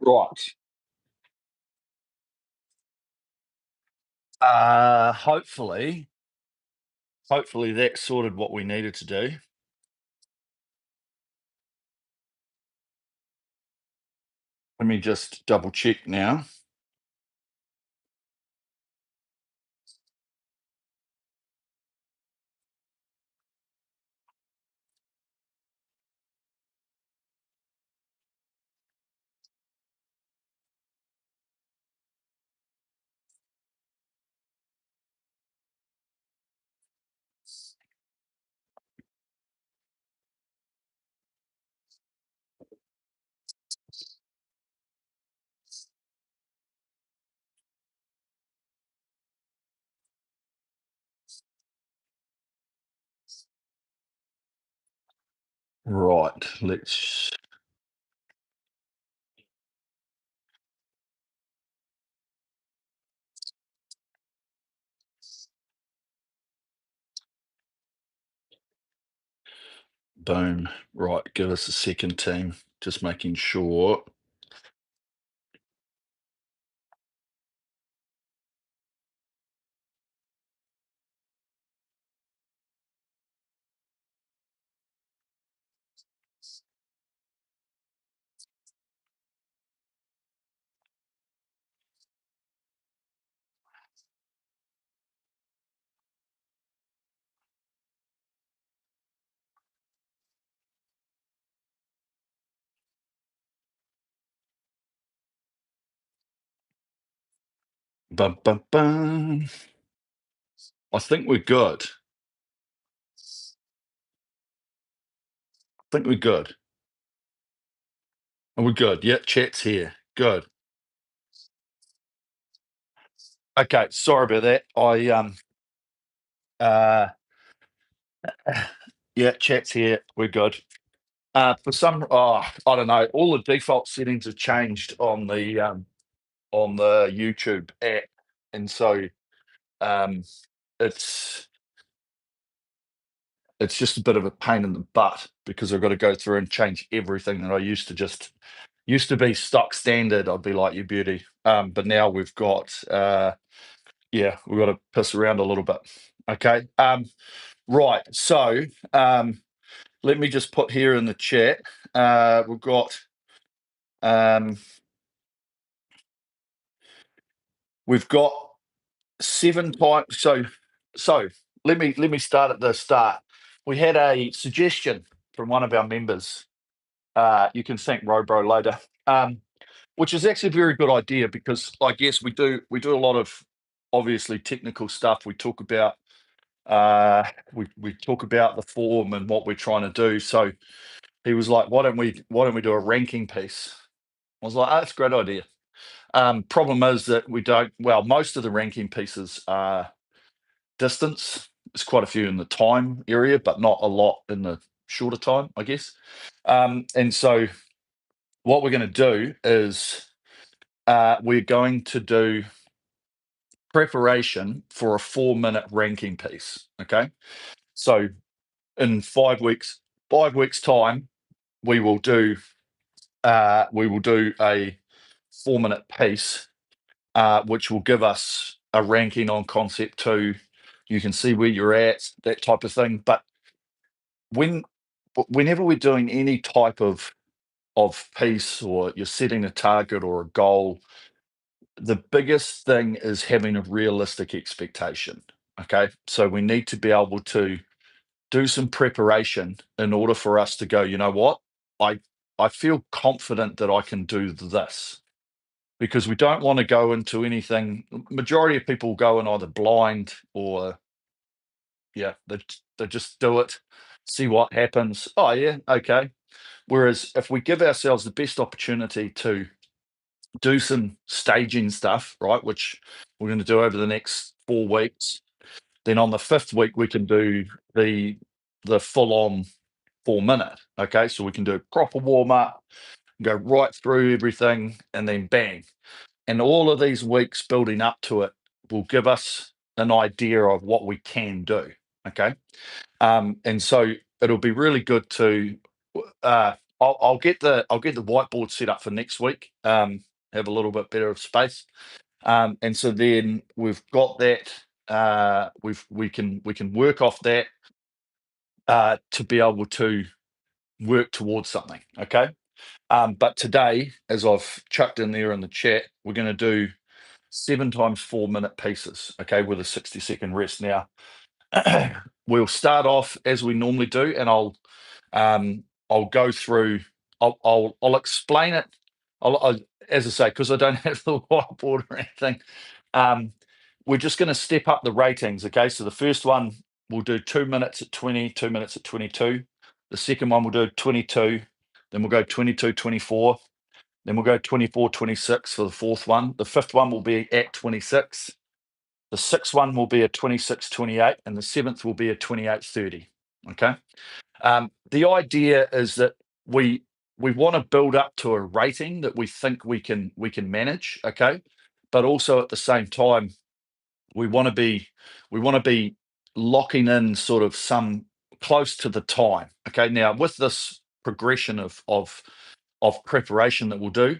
Right. Hopefully that sorted what we needed to do. Let me just double check now. Right, let's boom. Right, give us a second, team. Just making sure. Bum, bum, bum. I think we're good. I think we're good. And we're good. Yep, chat's here. Good. Okay, sorry about that. Uh yeah, chat's here. We're good. For some I don't know, all the default settings have changed on the YouTube app. And so um it's it's just a bit of a pain in the butt because I've got to go through and change everything that I used to be stock standard. I'd be like, you beauty. But now we've got yeah, we've got to piss around a little bit. Okay. Right. So let me just put here in the chat. We've got um we've got 7 times. So let me start at the start. We had a suggestion from one of our members. You can thank Robro later. Which is actually a very good idea because I guess we do a lot of obviously technical stuff. Uh we talk about the form and what we're trying to do. So he was like, why don't we do a ranking piece? I was like, oh, that's a great idea. Problem is that we don't, well, most of the ranking pieces are distance. There's quite a few in the time area, but not a lot in the shorter time, I guess. And so what we're going to do is we're going to do preparation for a 4 minute ranking piece. Okay. So in 5 weeks, 5 weeks time, we will do a 4 minute piece, which will give us a ranking on concept two. You can see where you're at, that type of thing. But when whenever we're doing any type of piece or you're setting a target or a goal, the biggest thing is having a realistic expectation. Okay. So we need to be able to do some preparation in order for us to go, you know what? I I feel confident that I can do this because we don't want to go into anything. Majority of people go in either blind or yeah, they just do it, see what happens. Oh yeah, okay. Whereas if we give ourselves the best opportunity to do some staging stuff, right, which we're going to do over the next 4 weeks, then on the fifth week we can do the full on 4 minute. Okay, so we can do proper warm up, go right through everything, and then bang. And all of these weeks building up to it will give us an idea of what we can do. Okay, and so it'll be really good to I'll get the whiteboard set up for next week. Have a little bit better of space. And so then we've got that. We can work off that to be able to work towards something. Okay. But today, as I've chucked in there in the chat, we're going to do 7 times 4 minute pieces. Okay, with a 60-second rest. Now, we'll start off as we normally do, and I'll go through. I'll explain it. As I say, because I don't have the whiteboard or anything. Um, we're just going to step up the ratings. Okay, so the first one we'll do 2 minutes at 20, 2 minutes at 22. The second one we'll do 22. Then we'll go 22, 24. Then we'll go 24, 26 for the fourth one. The fifth one will be at 26. The sixth one will be a 26, 28, and the seventh will be a 28, 30. Okay. The idea is that we want to build up to a rating that we think we can manage. Okay. But also at the same time, we want to be locking in sort of some close to the time. Okay. Now with this progression of preparation that we'll do,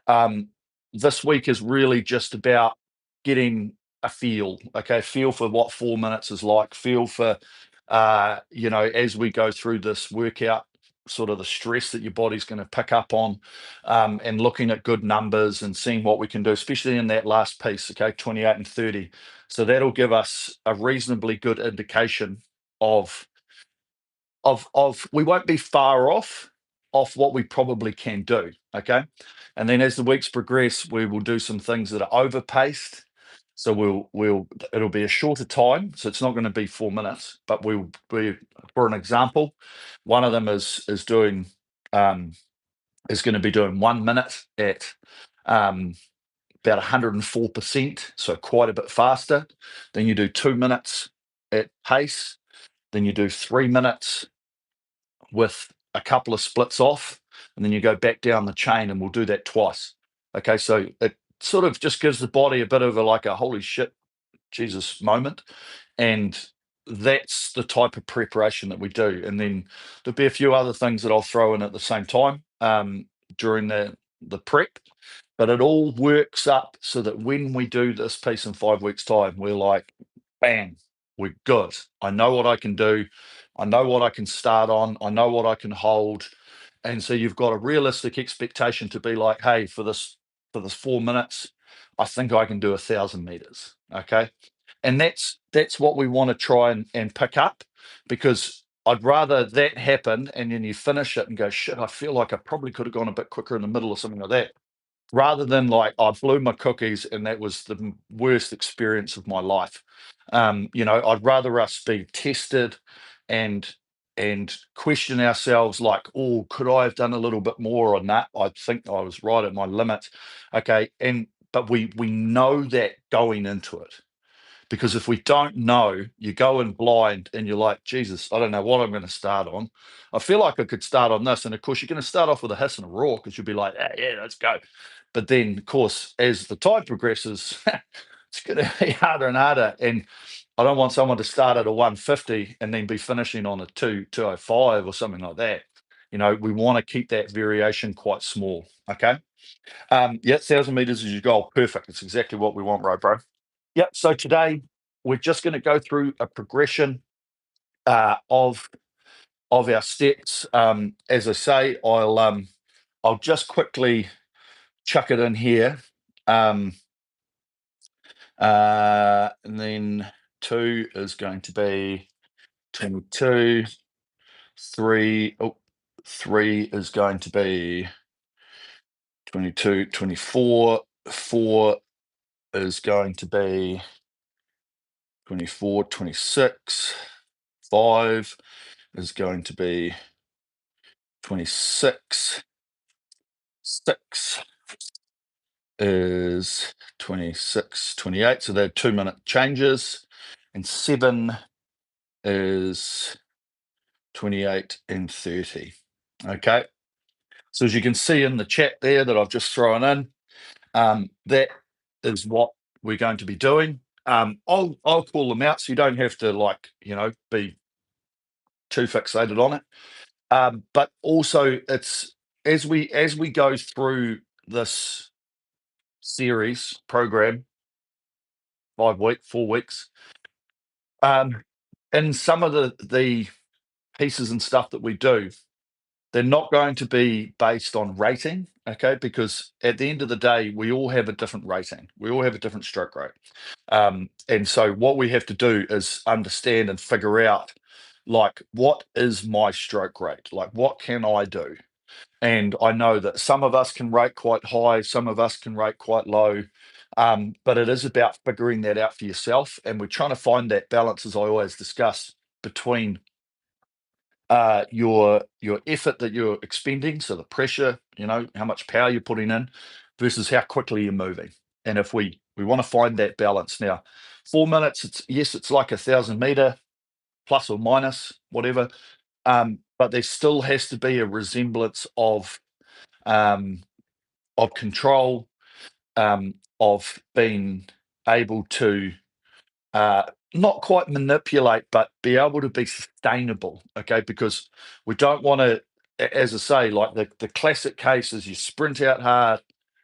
um, this week is really just about getting a feel, okay, feel for what 4 minutes is like, feel for, as we go through this workout, sort of the stress that your body's going to pick up on, and looking at good numbers and seeing what we can do, especially in that last piece, okay, 28 and 30. So that'll give us a reasonably good indication of we won't be far off what we probably can do. Okay. And then as the weeks progress, we will do some things that are overpaced. So it'll be a shorter time. So it's not going to be 4 minutes, but we'll be, for an example, one of them is going to be doing 1 minute at about 104%. So quite a bit faster. Then you do 2 minutes at pace. Then you do 3 minutes with a couple of splits off, and then you go back down the chain, and we'll do that twice. Okay, so it sort of just gives the body a bit of a holy shit, Jesus moment, and that's the type of preparation that we do. And then there'll be a few other things that I'll throw in at the same time during the prep, but it all works up so that when we do this piece in 5 weeks' time, we're like, bang, we're good. I know what I can do. I know what I can start on. I know what I can hold. And so you've got a realistic expectation to be like, hey, for this 4 minutes, I think I can do 1,000 meters. Okay. And that's what we want to try and pick up, because I'd rather that happen and then you finish it and go, shit, I feel like I probably could have gone a bit quicker in the middle or something like that, rather than like I blew my cookies and that was the worst experience of my life. I'd rather us be tested and question ourselves like, oh, could I have done a little bit more on that? I think I was right at my limit. Okay. But we know that going into it. Because if we don't know, you go in blind and you're like, Jesus, I don't know what I'm going to start on. I feel like I could start on this. And of course, you're going to start off with a hiss and a roar because you'll be like, yeah, let's go. But then, of course, as the time progresses, it's going to be harder and harder. And I don't want someone to start at a 150 and then be finishing on a 205 or something like that. We want to keep that variation quite small. Okay. Yeah, 1,000 meters is your goal. Perfect. It's exactly what we want, right, bro? Yep. So today we're just going to go through a progression of our steps. As I say, I'll just quickly chuck it in here, and then 2 is going to be 22. 3 is going to be 22, 24. 4 is going to be 24, 26. 5 is going to be 26. 6 is 26, 28. So they're 2 minute changes. And 7 is 28 and 30. Okay. So as you can see in the chat there that I've just thrown in, that is what we're going to be doing. I'll call them out so you don't have to be too fixated on it. But also, it's as we go through this series program, 4 weeks. In some of the pieces and stuff that we do, they're not going to be based on rating, okay? Because at the end of the day, we all have a different rating. We all have a different stroke rate. And so what we have to do is understand and figure out, like, what is my stroke rate? Like, what can I do? And I know that some of us can rate quite high, some of us can rate quite low. But it is about figuring that out for yourself. And we're trying to find that balance, as I always discuss, between your effort that you're expending, so the pressure, how much power you're putting in, versus how quickly you're moving. And if we want to find that balance now, 4 minutes, it's like 1,000 meter plus or minus whatever, but there still has to be a resemblance um, of control, of being able to uh, not quite manipulate, but be able to be sustainable. Okay, because we don't want to, as I say, like the classic case is you sprint out hard,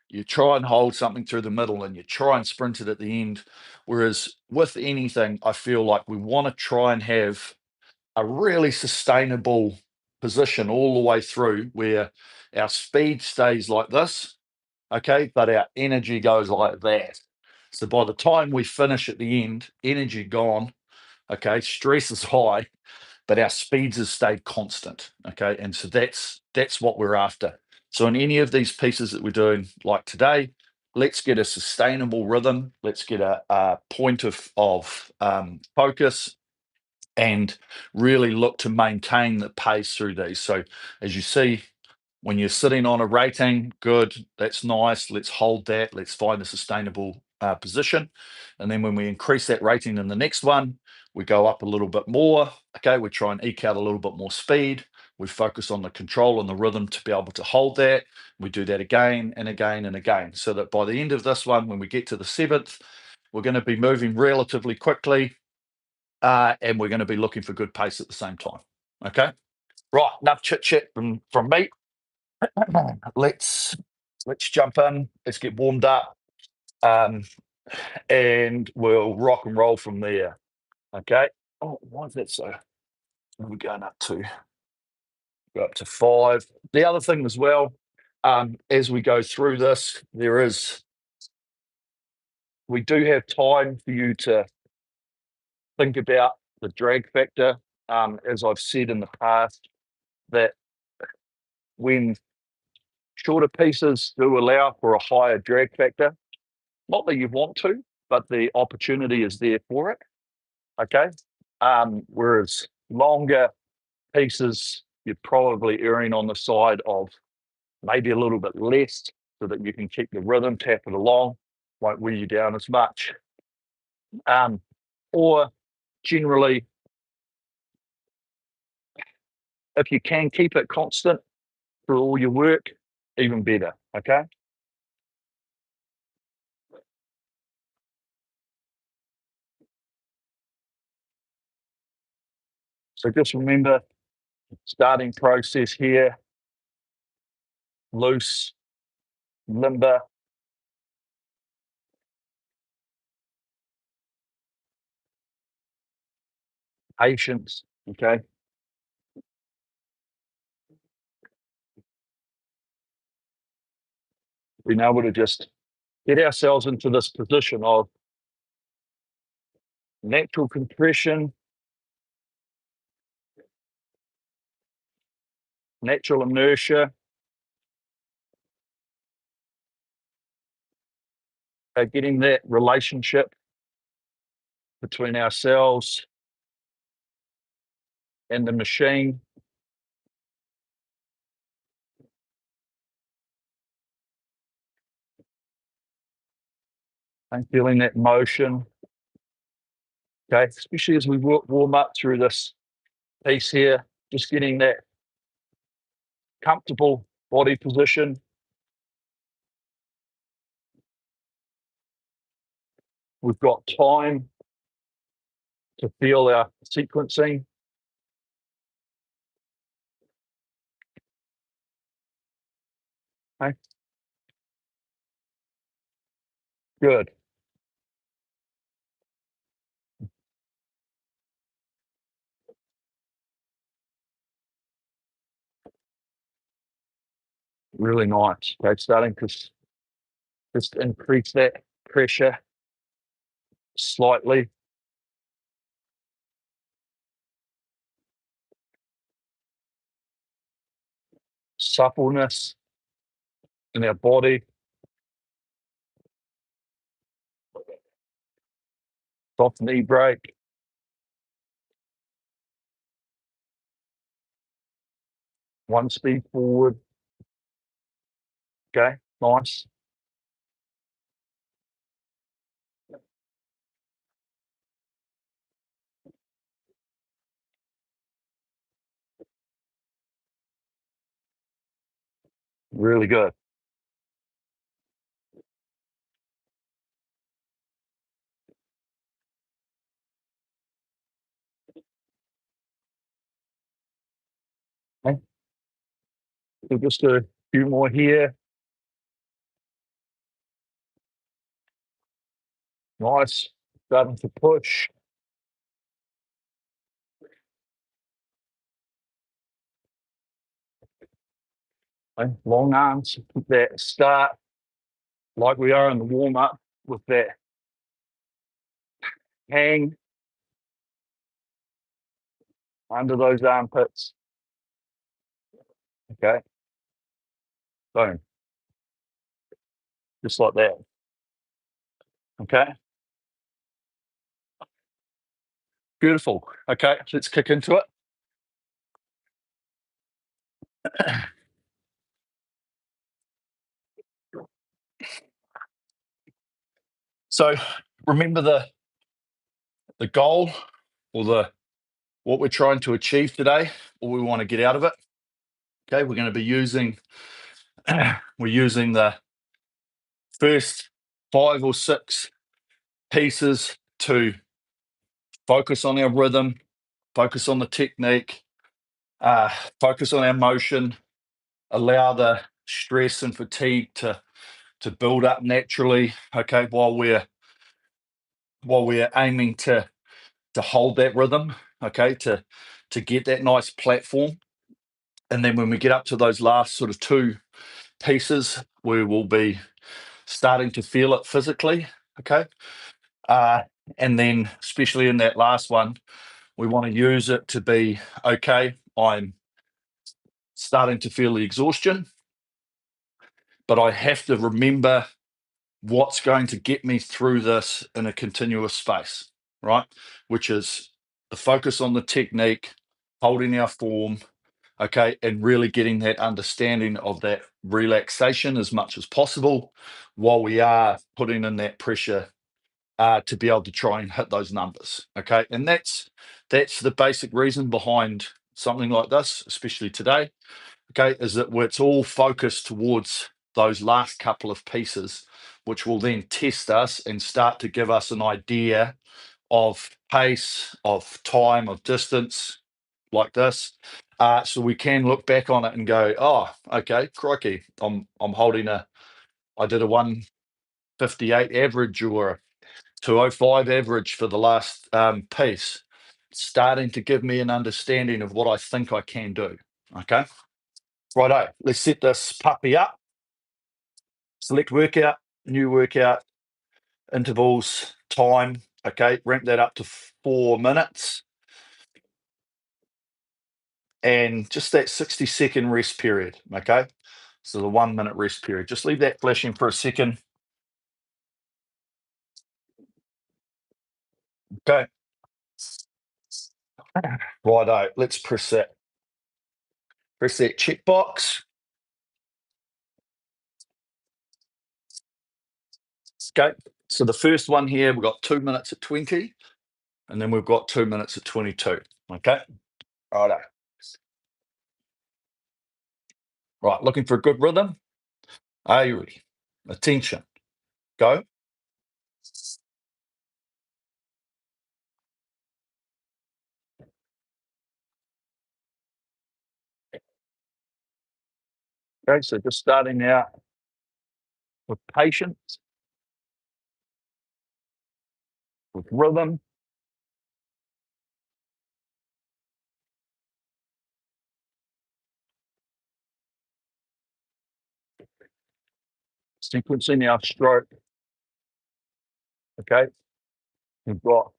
you try and hold something through the middle, and you try and sprint it at the end. Whereas with anything, I feel like we want to try and have a really sustainable position all the way through, where our speed stays like this, okay, but our energy goes like that. So by the time we finish at the end, energy gone, okay, stress is high, but our speeds have stayed constant, okay, and so that's what we're after. So in any of these pieces that we're doing, like today, let's get a sustainable rhythm. Let's get a point of focus, and really look to maintain the pace through these. So as you see, when you're sitting on a rating, good, that's nice. Let's hold that. Let's find a sustainable position. And then when we increase that rating in the next one, we go up a little bit more. Okay, we try and eke out a little bit more speed. We focus on the control and the rhythm to be able to hold that. We do that again and again and again, so that by the end of this one, when we get to the seventh, we're going to be moving relatively quickly, and we're going to be looking for good pace at the same time. Okay, right, enough chit chat from me. let's let's jump in. Let's get warmed up, um, and we'll rock and roll from there. Okay. Oh, why is that so? What are we going up to? Go up to 5. The other thing as well, as we go through this, we do have time for you to think about the drag factor. As I've said in the past, that when shorter pieces do allow for a higher drag factor, not that you want to, but the opportunity is there for it. Okay. Whereas longer pieces, you're probably erring on the side of maybe a little bit less, so that you can keep the rhythm, tap it along, won't wear you down as much. Or generally, if you can keep it constant for all your work, even better. Okay. So just remember, starting process here, loose, limber, patience. Okay. Being able to just get ourselves into this position of natural compression, natural inertia, getting that relationship between ourselves and the machine, and feeling that motion. Okay, especially as we warm up through this piece here, just getting that comfortable body position. We've got time to feel our sequencing. Okay, good. Really nice. Okay, starting to just increase that pressure slightly. Suppleness in our body, soft knee break, one speed forward. Okay, nice. Really good. Okay, so just a few more here. Nice. Starting to push. Okay, long arms. Keep that start like we are in the warm up with that hang under those armpits. Okay, boom, just like that. Okay, beautiful. Okay, let's kick into it. So remember the goal or the what we're trying to achieve today, what we want to get out of it. Okay, we're going to be using we're using the first 5 or 6 pieces to focus on our rhythm, focus on the technique, uh, focus on our motion, allow the stress and fatigue to build up naturally. Okay, while we're aiming to hold that rhythm. Okay, to get that nice platform, and then when we get up to those last sort of 2 pieces, we will be starting to feel it physically. Okay, uh, and then especially in that last one, we want to use it to be okay. I'm starting to feel the exhaustion, but I have to remember what's going to get me through this in a continuous space, right? Which is the focus on the technique, holding our form, okay, and really getting that understanding of that relaxation as much as possible while we are putting in that pressure to be able to try and hit those numbers, okay? And that's the basic reason behind something like this, especially today, okay, is that it's all focused towards those last couple of pieces, which will then test us and start to give us an idea of pace, of time, of distance, like this. So we can look back on it and go, oh, okay, crikey, I'm holding I did a 158 average or a 205 average for the last piece, starting to give me an understanding of what I think I can do. Okay. Righto, let's set this puppy up. Select workout, new workout, intervals, time. Okay, ramp that up to 4 minutes and just that 60-second rest period. Okay, so the 1 minute rest period. Just leave that flashing for a second. Okay, righto, let's press that checkbox. Okay, so the first one here, we've got 2 minutes at 20, and then we've got 2 minutes at 22. Okay, righto. Right, looking for a good rhythm. Are you ready? Attention, go. Okay, so just starting out with patience, with rhythm, sequencing our stroke. Okay, we've got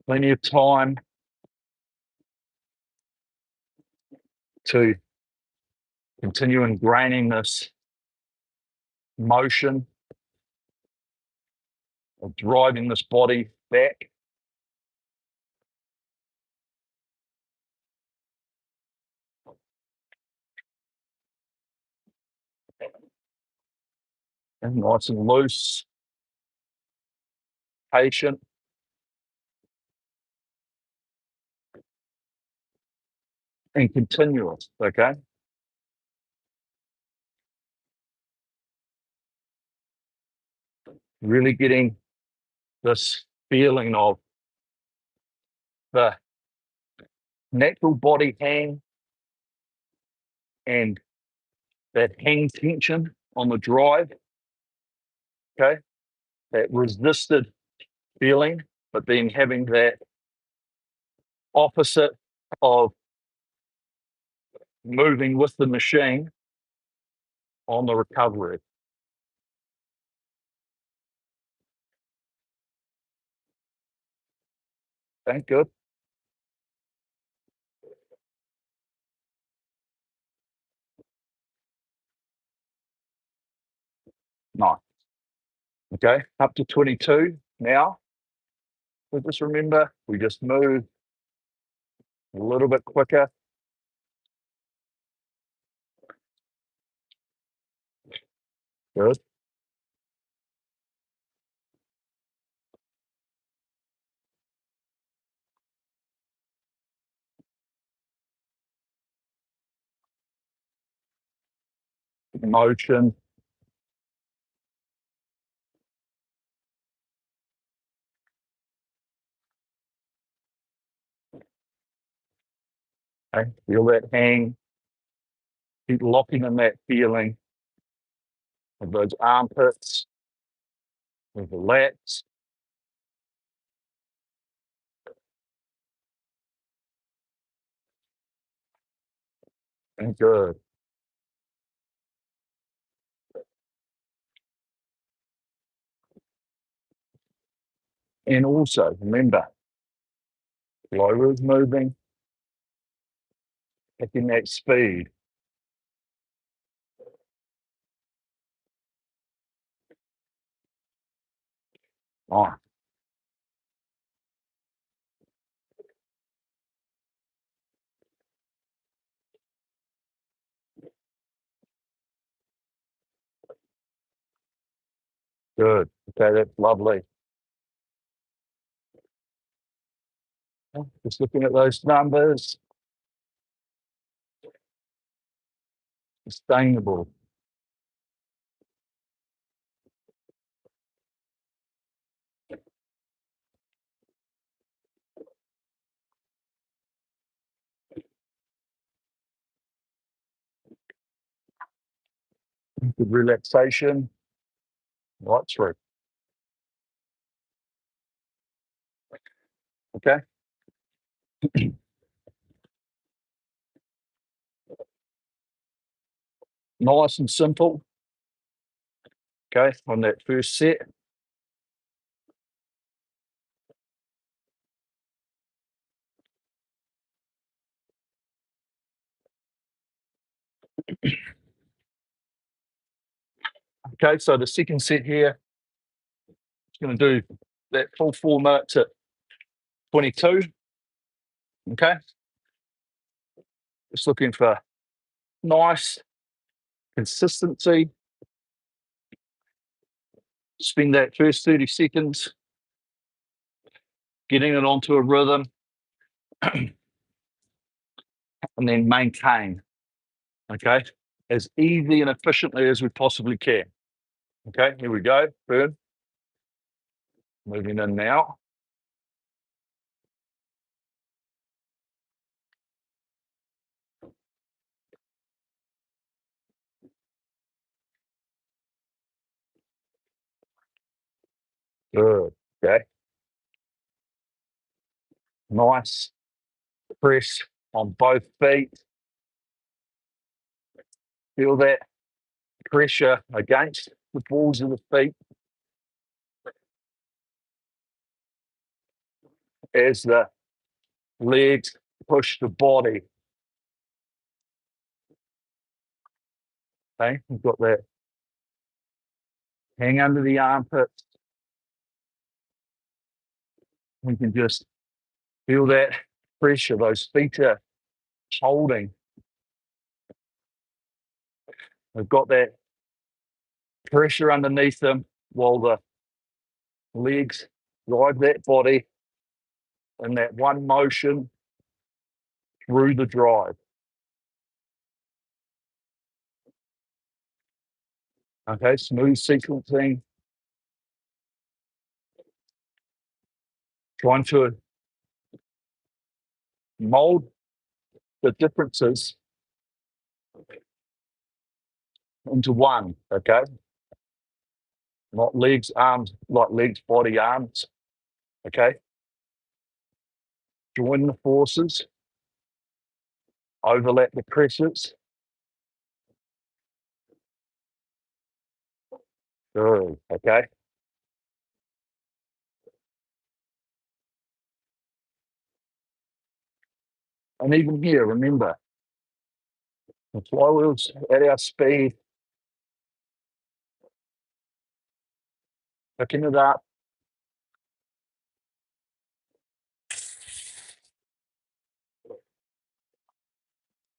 plenty of time to continue ingraining this motion of driving this body back. And nice and loose, patient, and continuous. Okay. Really getting this feeling of the natural body hang and that hang tension on the drive. Okay. That resisted feeling, but then having that opposite of moving with the machine on the recovery. Thank good. Nice. Okay, up to 22 now. So just remember, we just move a little bit quicker. Good. Motion. Okay, feel that hang. Keep locking in that feeling of those armpits, of the lats. And good. And also remember, lower is moving, picking that speed. Oh, good. Okay, that's lovely. Just looking at those numbers, sustainable. Good relaxation, right through. Okay. Nice and simple. Okay, on that first set. Okay, so the second set here is going to do that full 4 minutes at 22. Okay, just looking for nice consistency. Spend that first 30 seconds getting it onto a rhythm and then maintain. Okay, as easy and efficiently as we possibly can. Okay, here we go. Burn. Moving in now. Good. Okay. Nice press on both feet. Feel that pressure against the balls of the feet as the legs push the body. Okay, we've got that hang under the armpits. We can just feel that pressure. Those feet are holding. We've got that pressure underneath them while the legs drive that body in that one motion through the drive. Okay, smooth sequencing. Trying to mold the differences into one, okay? Not legs, arms, like legs, body, arms, okay? Join the forces, overlap the pressures. Good, okay? And even here, remember, the flywheel's at our speed, picking it up.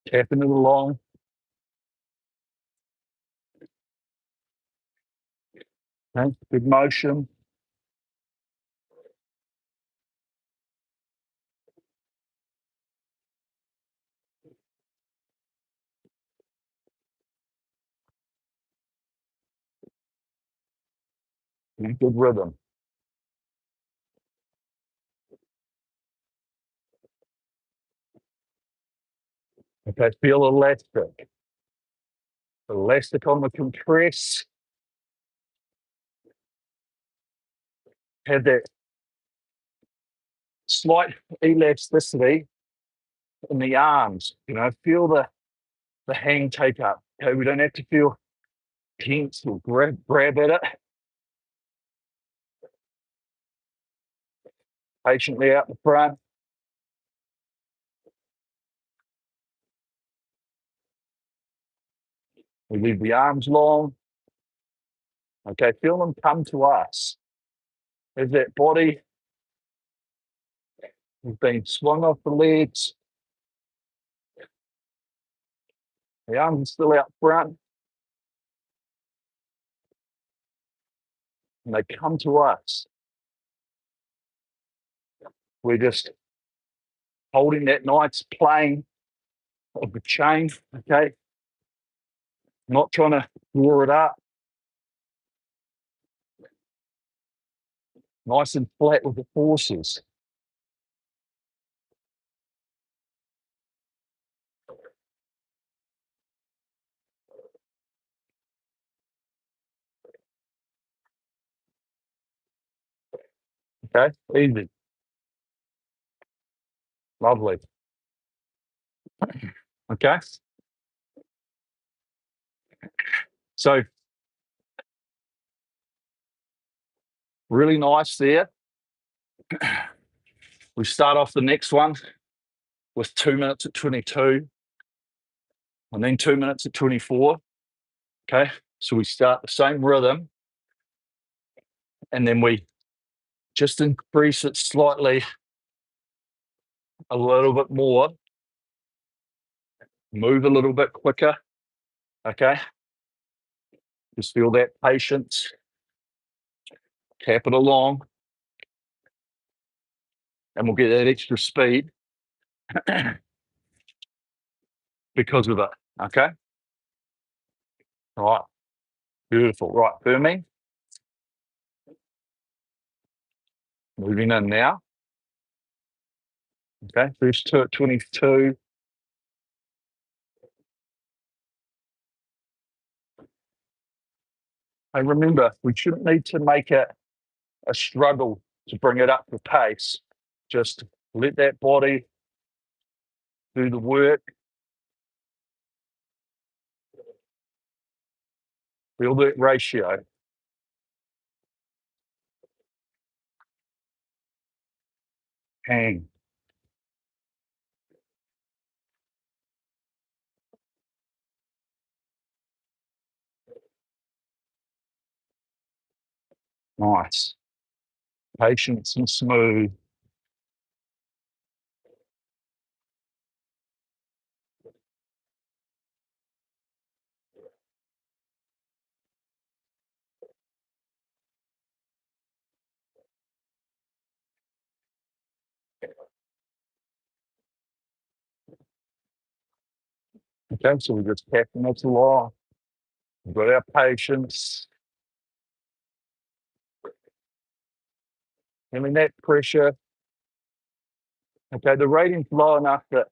Tapping it along. Okay? Good motion. And good rhythm. Okay, feel elastic. Elastic on the compress. Have that slight elasticity in the arms. You know, feel the hang take up. Okay, we don't have to feel tense or grab at it. Patiently out the front. We leave the arms long. Okay, feel them come to us. As that body has been swung off the legs, the arms are still out front, and they come to us. We're just holding that nice plane of the chain, okay? Not trying to draw it up. Nice and flat with the forces. Okay, easy. Lovely. Okay. So really nice there. We start off the next one with 2 minutes at 22 and then 2 minutes at 24. Okay. So we start the same rhythm and then we just increase it slightly a little bit more, move a little bit quicker. Okay. Just feel that patience, tap it along, and we'll get that extra speed because of it. Okay. All right. Beautiful. Right. Firming. Moving in now. Okay. First 2 at 22. And remember, we shouldn't need to make it a struggle to bring it up to pace. Just let that body do the work. Feel that ratio. Hang. Nice. Patience and smooth. Okay, so we're just tapping it along. We've got our patience. Feeling that pressure. Okay, the rating's low enough that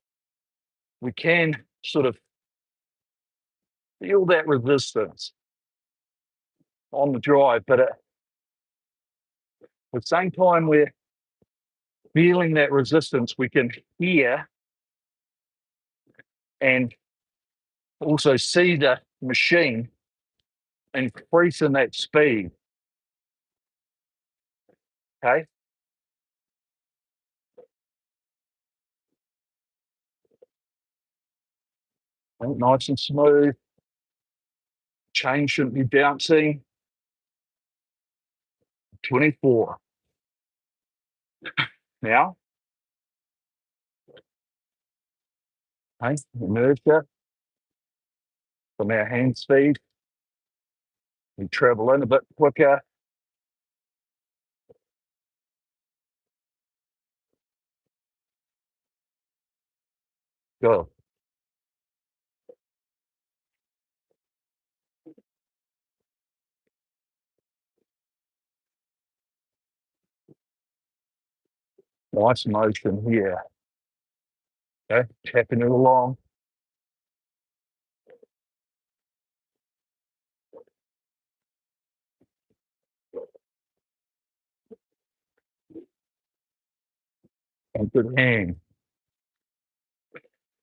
we can sort of feel that resistance on the drive, but at the same time we're feeling that resistance, we can hear and also see the machine increasing that speed. Okay. Nice and smooth. Chain shouldn't be bouncing. 24. Now, okay, inertia from our hand speed. We travel in a bit quicker. Go. Nice motion here. Okay, tapping it along. And good hand.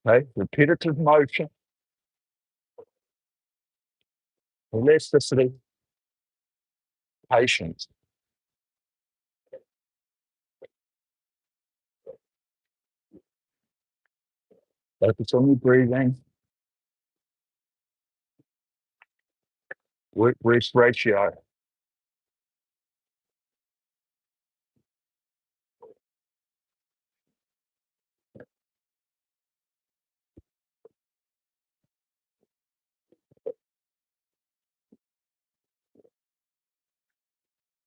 Okay, repetitive motion. Elasticity. Patience. Focus on your breathing. Work rest ratio.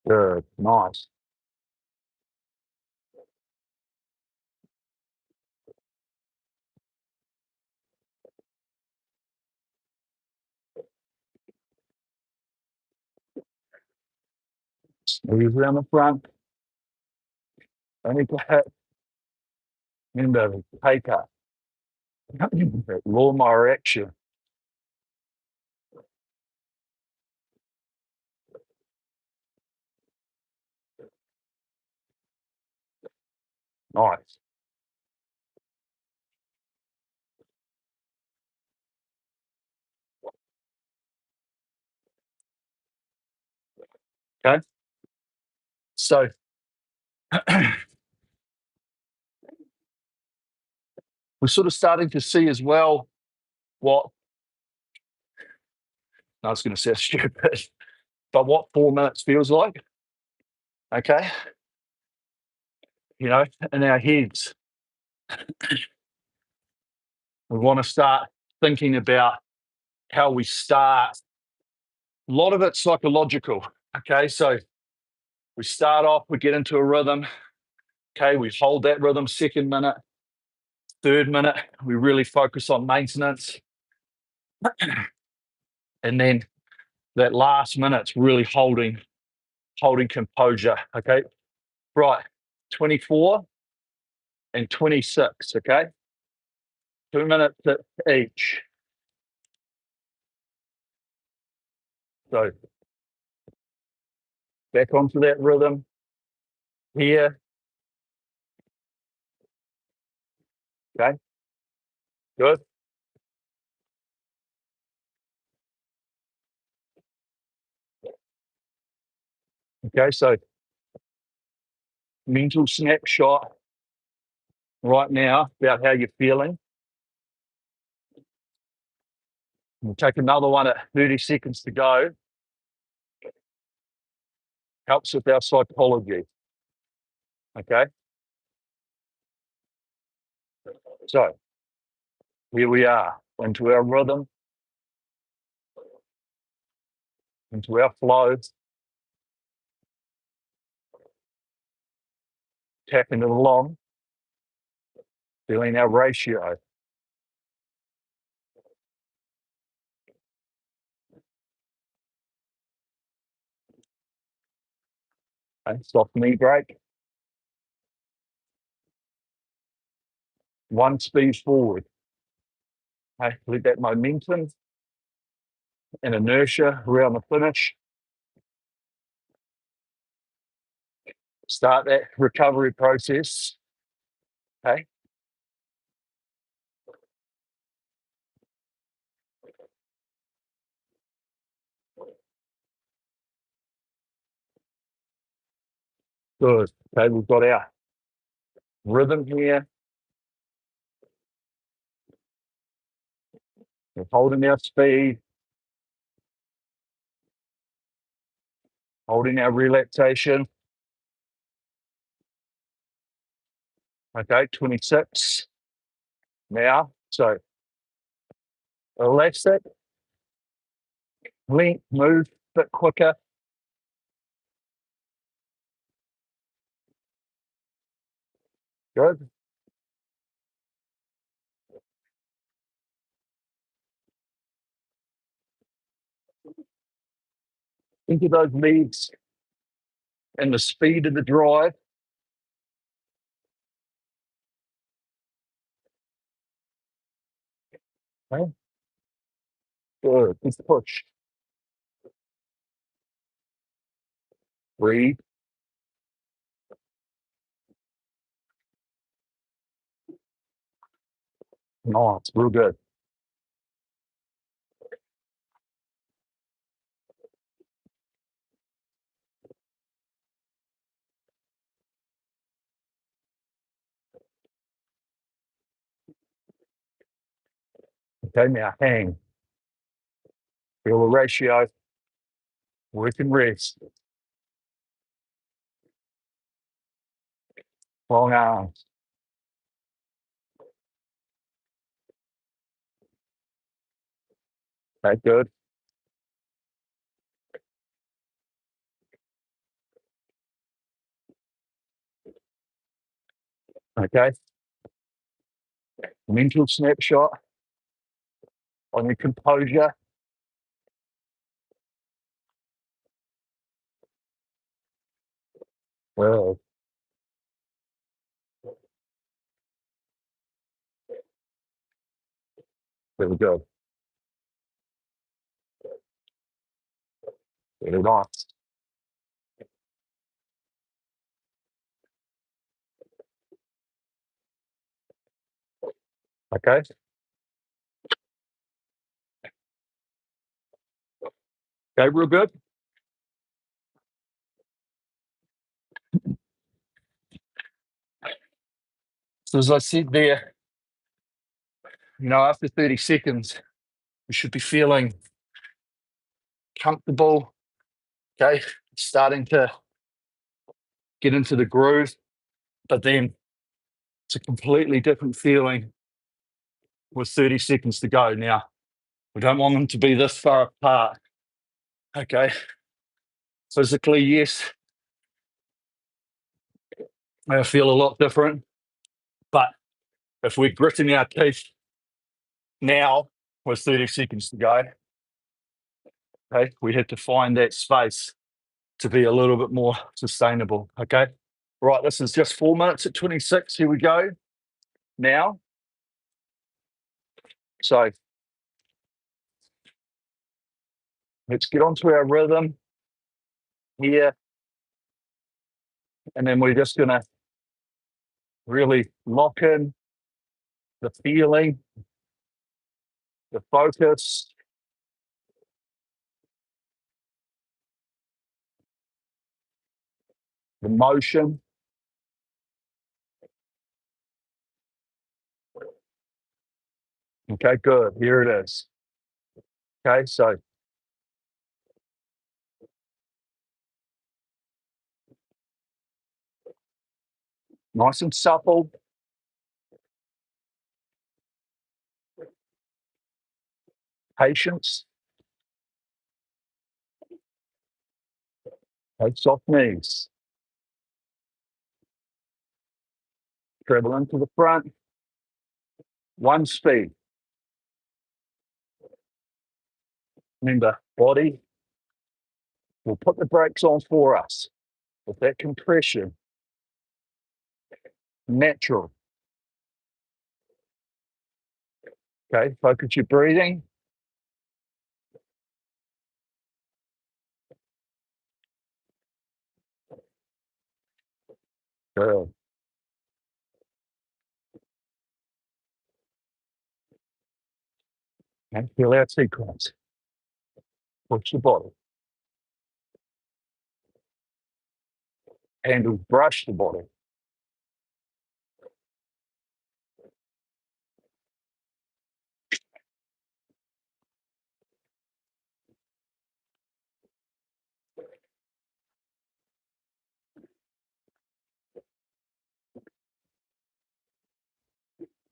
Good. Nice. Smooth around the front. Only to hit. Remember the taker. That lawnmower action. Nice. Okay. So we're sort of starting to see as well what, I was going to say stupid, but what 4 minutes feels like. Okay. You know, in our heads, we want to start thinking about how we start. A lot of it's psychological. Okay. So we start off, we get into a rhythm. Okay. We hold that rhythm second minute, third minute, we really focus on maintenance. And then that last minute's really holding composure. Okay. Right. 24 and 26. Okay. 2 minutes each. So back onto that rhythm. here. Okay, good. Okay, so mental snapshot right now about how you're feeling. We'll take another one at 30 seconds to go. Helps with our psychology. Okay, so here we are into our rhythm, into our flow, tapping it along, feeling our ratio. Okay, soft knee break. One speed forward. Okay, let that momentum and inertia around the finish. Start that recovery process. Okay. Good. Okay, we've got our rhythm here. We're holding our speed, holding our relaxation. Okay, 26 now. So elastic, length, move a bit quicker. Good. Into those leads and the speed of the drive. Okay. Good. Just push. Breathe. Nice. Real good. Okay, now hang. Feel the ratio. Work and rest. Long arms. Okay, good. Okay. Mental snapshot on your composure. Well, there we go. Very nice. Okay. Okay, real good. So as I said there, after 30 seconds, we should be feeling comfortable. Okay. Starting to get into the groove, but then it's a completely different feeling with 30 seconds to go. Now, we don't want them to be this far apart. Okay. Physically, yes, I feel a lot different. But if we're gritting our teeth now with 30 seconds to go, okay, we have to find that space to be a little bit more sustainable. Okay. Right. This is just 4 minutes at 26. Here we go now. So let's get onto our rhythm here. And then we're just going to really lock in the feeling, the focus, the motion. Okay, good. Here it is. Okay, so nice and supple. Patience. Okay, soft knees. Treble into the front. One speed. Remember, body will put the brakes on for us. With that compression, natural. Okay, focus your breathing. Good. And feel that sequence. Push the body. Handles brush the body.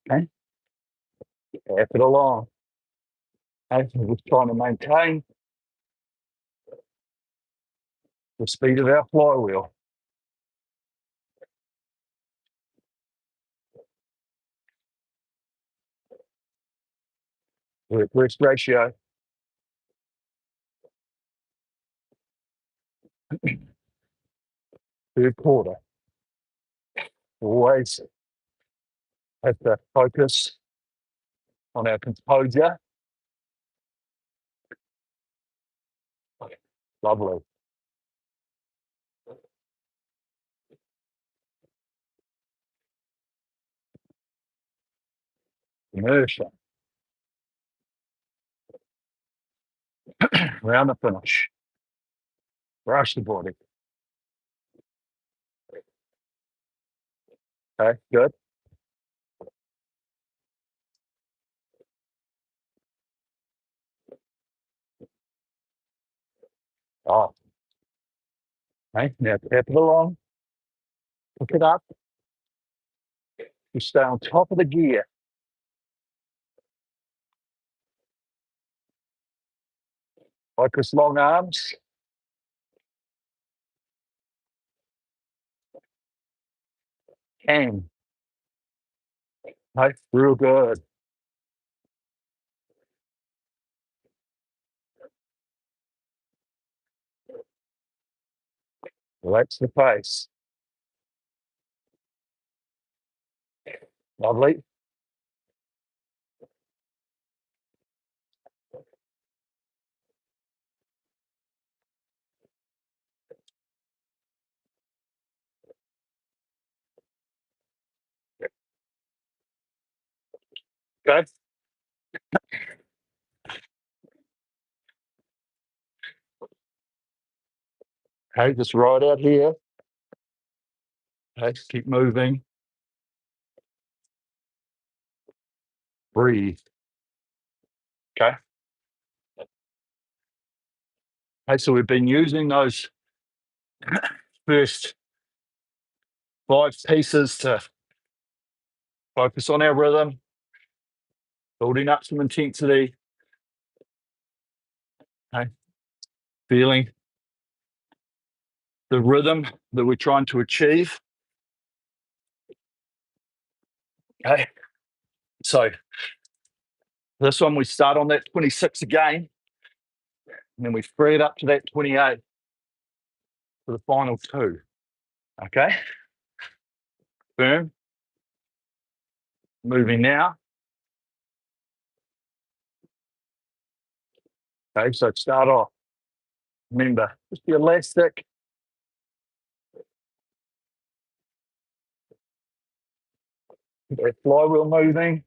Okay, pass it along. Okay, we're just trying to maintain the speed of our flywheel. Work rest ratio. Third quarter. Always have to focus on our composure. Lovely. Inertia. Round the finish. Brush the body. Okay, good. Oh, okay, now tap it along. Pick it up. You stay on top of the gear. Focus long arms. Hang. Okay, real good. Relax the face. Lovely. Okay. Okay, just right out here. Okay, keep moving. Breathe. Okay. Okay, so we've been using those first 5 pieces to focus on our rhythm, building up some intensity. Okay. Feeling the rhythm that we're trying to achieve. Okay. So this one we start on that 26 again, and then we free it up to that 28 for the final 2. Okay. Firm. Moving now. Okay, so start off. Remember, just the elastic. That flywheel moving.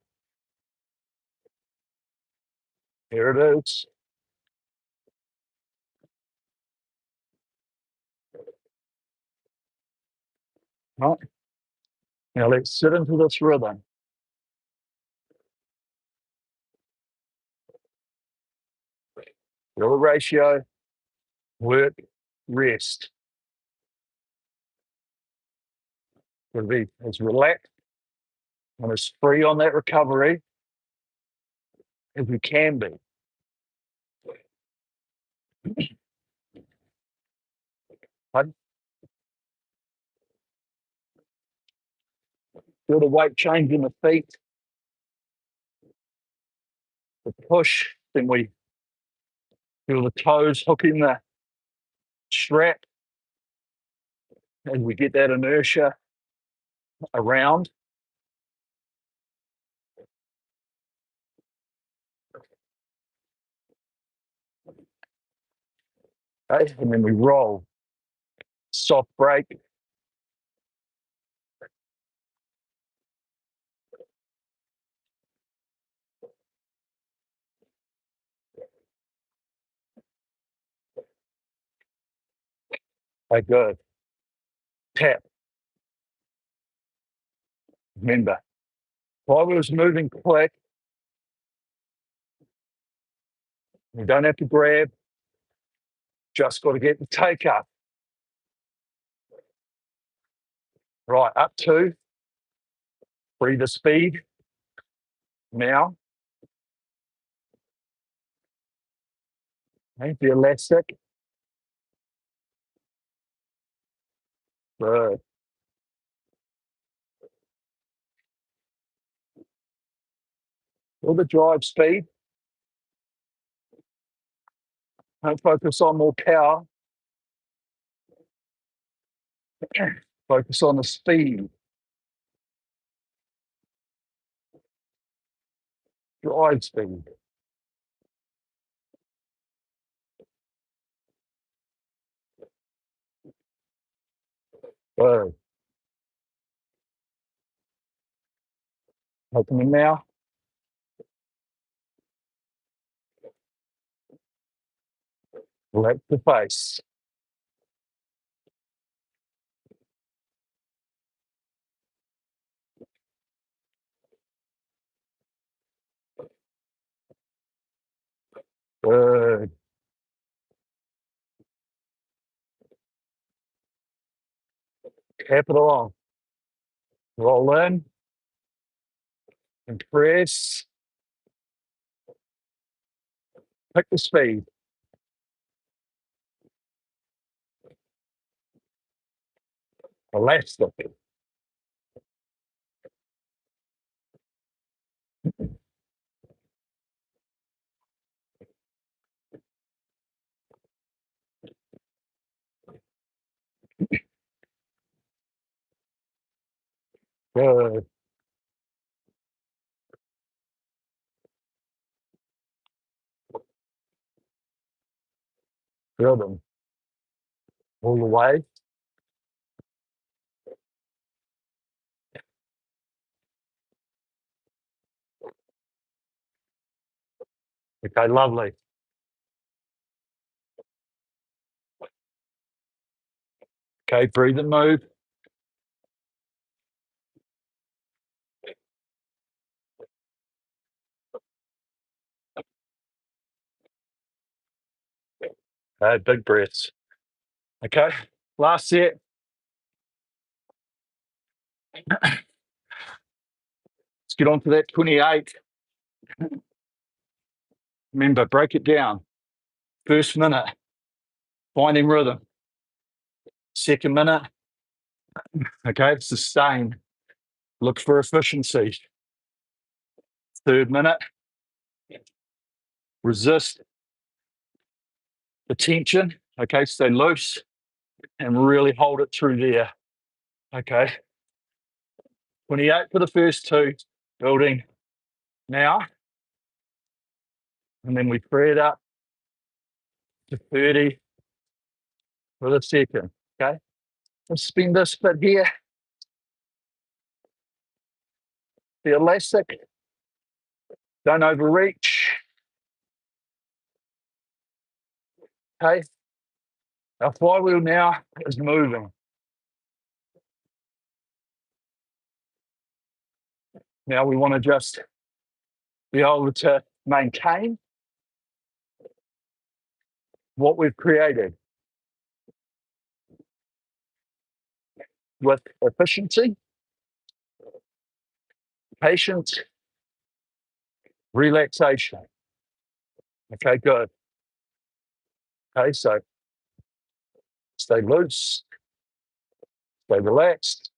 Here it is. Right. Now let's sit into this rhythm. Feel the ratio, work, rest. We'll be as relaxed and as free on that recovery as we can be. Right? Feel the weight change in the feet, the push, then we feel the toes hooking the strap as we get that inertia around. Okay? And then we roll. Soft break. Okay, good. Tap. Remember, flywheel's moving quick. You don't have to grab, just got to get the take up. Right, up two. Free the speed. Now. Okay, the elastic. Good. All the drive speed. Don't focus on more power. Focus on the speed. Drive speed. Good. Opening now. Relax the face. Good. Tap it along. Roll in. And press. Pick the speed. Elastic. Good. Rhythm. All the way. Okay, lovely. Okay, breathe and move. Okay, big breaths. Okay, last set. Let's get on to that 28. Remember, break it down. First minute, finding rhythm. Second minute, okay, sustain. Look for efficiency. Third minute, resist the tension. Okay, stay loose and really hold it through there. Okay, 28 for the first two, building now. And then we free it up to 30 for the second. Okay, let's spin this bit here. the elastic. Don't overreach. Okay. Our flywheel now is moving. Now we want to just be able to maintain what we've created with efficiency, patience, relaxation. Okay, good. Okay, so stay loose, stay relaxed.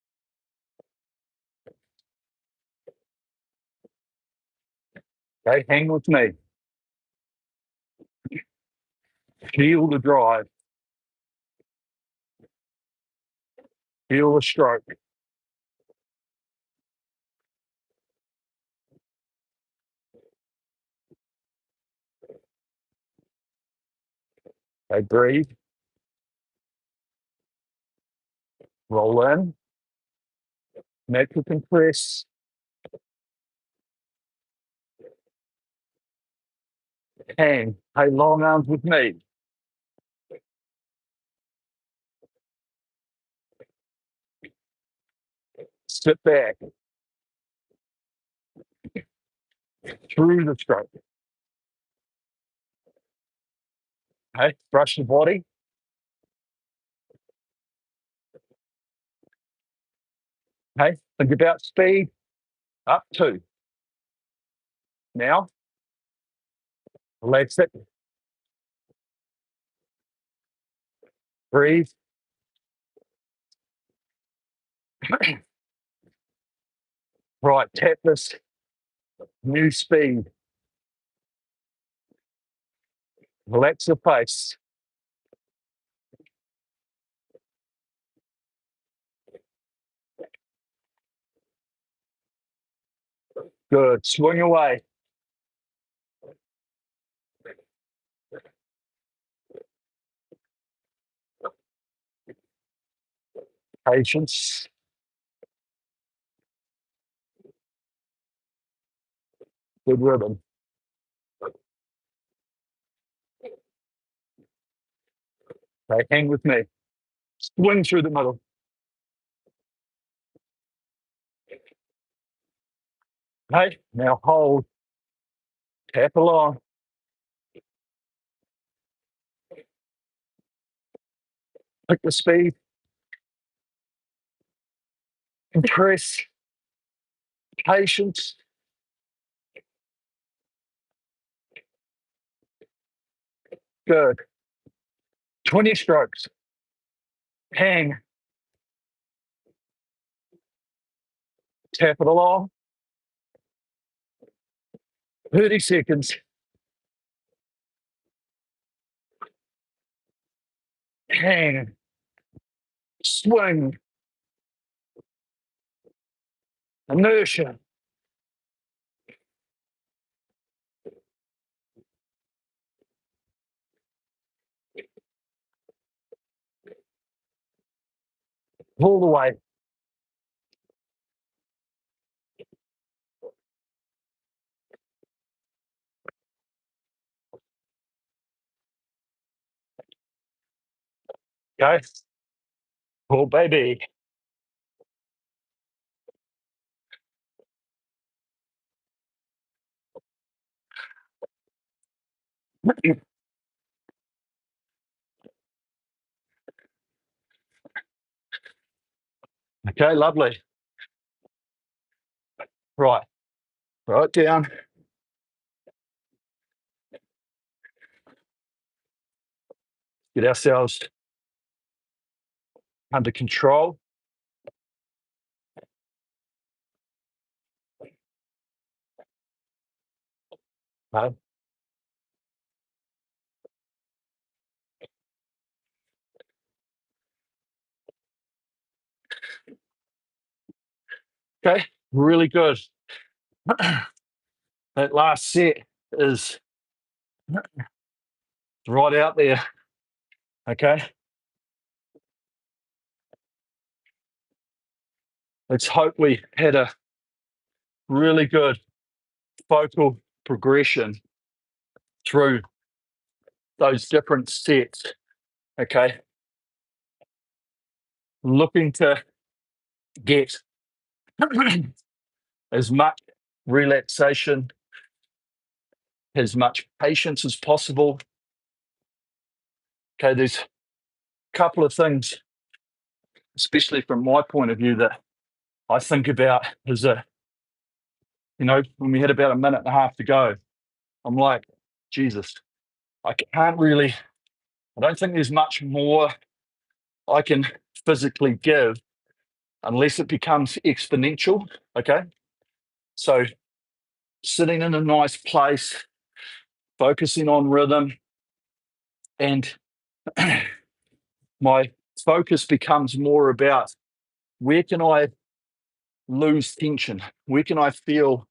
Okay, hang with me. Feel the drive, feel the stroke. Okay, breathe, roll in, neck to compress, hang. Hey, long arms with me. Sit back through the stroke. Okay, brush the body. Okay, think about speed. Up 2. Now, relax it. Breathe. Right, tap this new speed. Relax your face. Good. Swing away. Patience. Good rhythm. Okay, hang with me. Swing through the middle. Okay, now hold. Tap along. Pick the speed. Compress. Patience. Good. 20 strokes. Hang. Tap it along. 30 seconds. Hang. Swing. Inertia. Pull the way. Okay. Pull, baby. Okay, lovely. Right. Right down. Get ourselves under control. Okay. Okay, really good. That last set is right out there. Okay. Let's hope we had a really good focal progression through those different sets. Okay. Looking to get as much relaxation, as much patience as possible. Okay, there's a couple of things, especially from my point of view, that I think about is when we had about a minute and a half to go, I'm like, Jesus, I can't really, I don't think there's much more I can physically give unless it becomes exponential. Okay. So sitting in a nice place, focusing on rhythm, and my focus becomes more about where can I lose tension? Where can I feel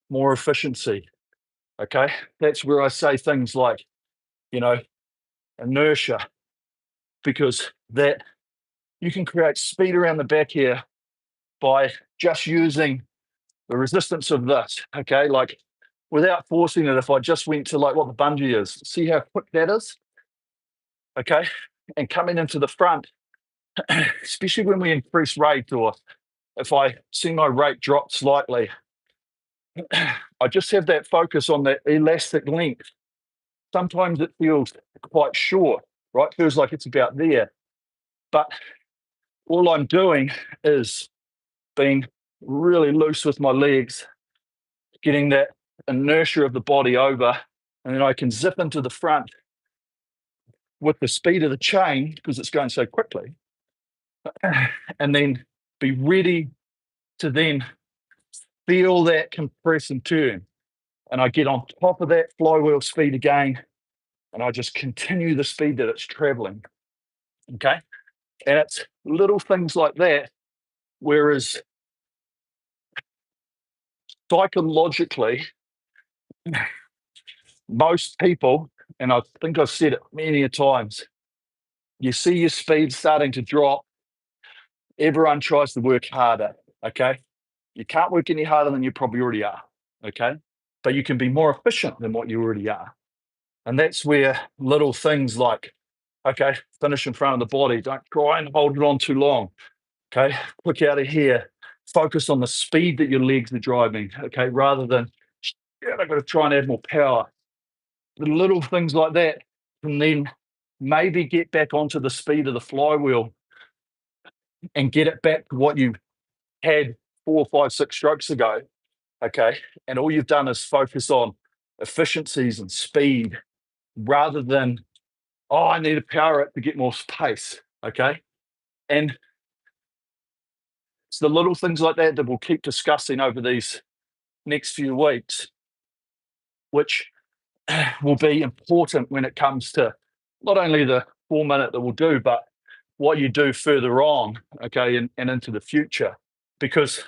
more efficiency? Okay. That's where I say things like, you know, inertia, because that you can create speed around the back here by just using the resistance of this. Okay. Like without forcing it, if I just went to like what the bungee is, see how quick that is? Okay. And coming into the front, especially when we increase rate, or if I see my rate drop slightly, I just have that focus on that elastic length. Sometimes it feels quite short, right? Feels like it's about there. But all I'm doing is being really loose with my legs, getting that inertia of the body over, and then I can zip into the front with the speed of the chain because it's going so quickly, and then be ready to then feel that compress and turn. And I get on top of that flywheel speed again, and I just continue the speed that it's traveling. Okay. And it's little things like that. Whereas psychologically, most people, and I think I've said it many a times, you see your speed starting to drop, everyone tries to work harder. Okay. You can't work any harder than you probably already are. Okay. But you can be more efficient than what you already are. And that's where little things like, okay, finish in front of the body, don't try and hold it on too long. Okay. Quick out of here. Focus on the speed that your legs are driving. Okay. Rather than, yeah, I've got to try and add more power. The little things like that can then maybe get back onto the speed of the flywheel and get it back to what you had 4, 5, 6 strokes ago. Okay. And all you've done is focus on efficiencies and speed rather than, oh, I need to power it to get more pace. Okay. And it's the little things like that that we'll keep discussing over these next few weeks, which will be important when it comes to not only the 4 minute that we'll do, but what you do further on, okay, and into the future. Because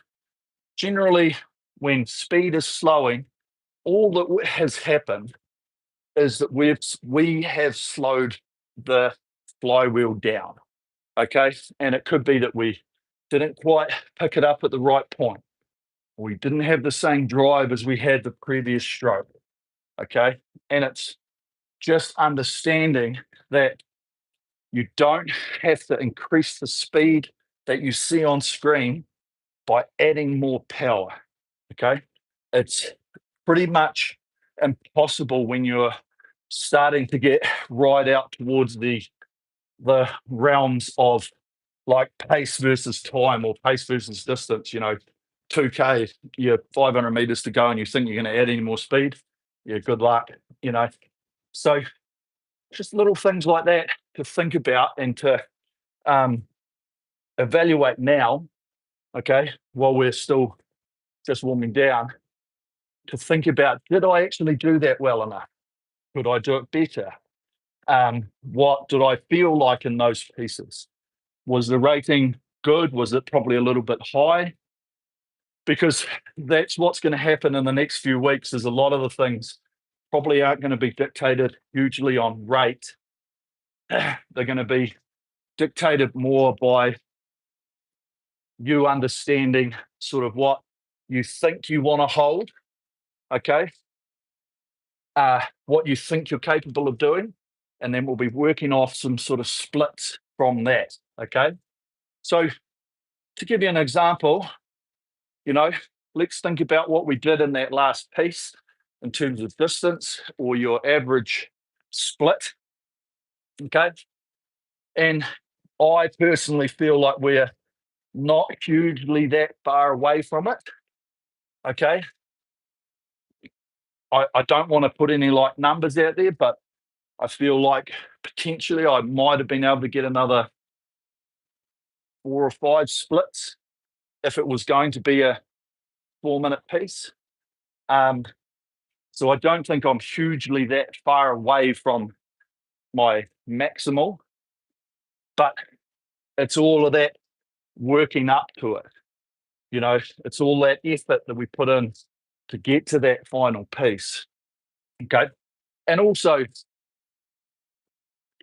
generally, when speed is slowing, all that has happened is that we have slowed the flywheel down, okay, and it could be that we didn't quite pick it up at the right point. We didn't have the same drive as we had the previous stroke, okay, and it's just understanding that you don't have to increase the speed that you see on screen by adding more power. Okay. It's pretty much impossible when you're starting to get right out towards the realms of like pace versus time or pace versus distance, 2K, you're 500 meters to go and you think you're going to add any more speed. Yeah, good luck, you know. So just little things like that to think about and to um, evaluate now, okay, while we're still just warming down, to think about, did I actually do that well enough? Could I do it better? What did I feel like in those pieces? Was the rating good? Was it probably a little bit high? Because that's what's going to happen in the next few weeks is a lot of the things probably aren't going to be dictated hugely on rate. They're going to be dictated more by you understanding sort of what you think you want to hold, okay, what you think you're capable of doing, and then we'll be working off some sort of splits from that, okay? So to give you an example, you know, let's think about what we did in that last piece in terms of distance or your average split, okay? And I personally feel like we're not hugely that far away from it, okay? I don't want to put any like numbers out there, but I feel like potentially I might have been able to get another 4 or 5 splits if it was going to be a 4 minute piece. Um, so I don't think I'm hugely that far away from my maximal, but it's all of that working up to it. You know, it's all that effort that we put in to get to that final piece. Okay. And also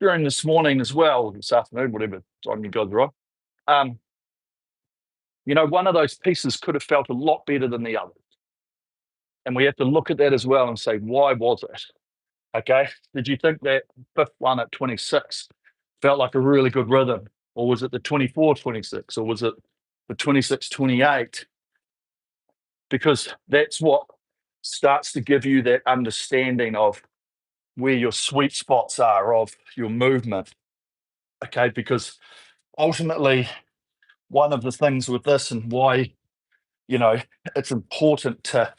during this morning as well, this afternoon, whatever time you guys are on, um, you know, one of those pieces could have felt a lot better than the other. And we have to look at that as well and say, why was it? Okay. Did you think that fifth one at 26 felt like a really good rhythm? Or was it the 24-26? Or was it the 26-28? Because that's what starts to give you that understanding of where your sweet spots are of your movement. Okay. Because ultimately, one of the things with this and why, you know, it's important to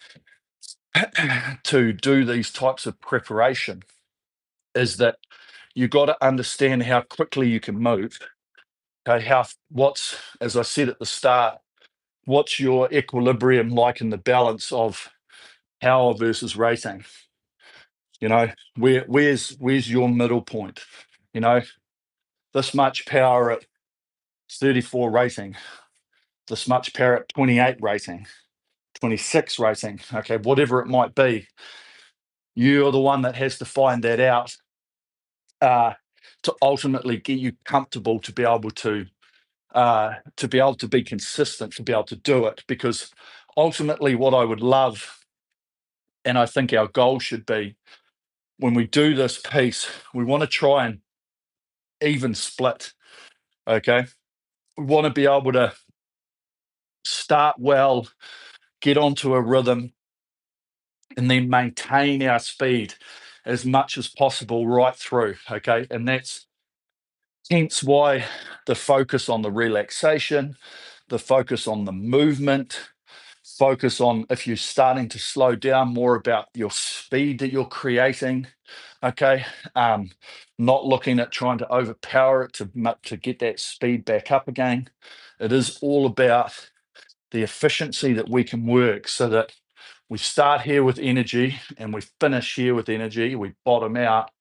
to do these types of preparation is that you got to understand how quickly you can move. Okay, what's, as I said at the start, what's your equilibrium like in the balance of power versus rating? You know, where's your middle point? You know, this much power at 34 rating, this much power at 28 rating, 26 rating, okay, whatever it might be. You're the one that has to find that out to ultimately get you comfortable to be able to be consistent, to be able to do it. Because ultimately, what I would love, and I think our goal should be, when we do this piece, we want to try and even split. Okay, we want to be able to start well, get onto a rhythm, and then maintain our speed as much as possible right through. Okay, and that's hence why the focus on the relaxation, the focus on the movement, focus on if you're starting to slow down more about your speed that you're creating. Okay. Not looking at trying to overpower it to get that speed back up again. It is all about the efficiency that we can work so that we start here with energy and we finish here with energy, we bottom out,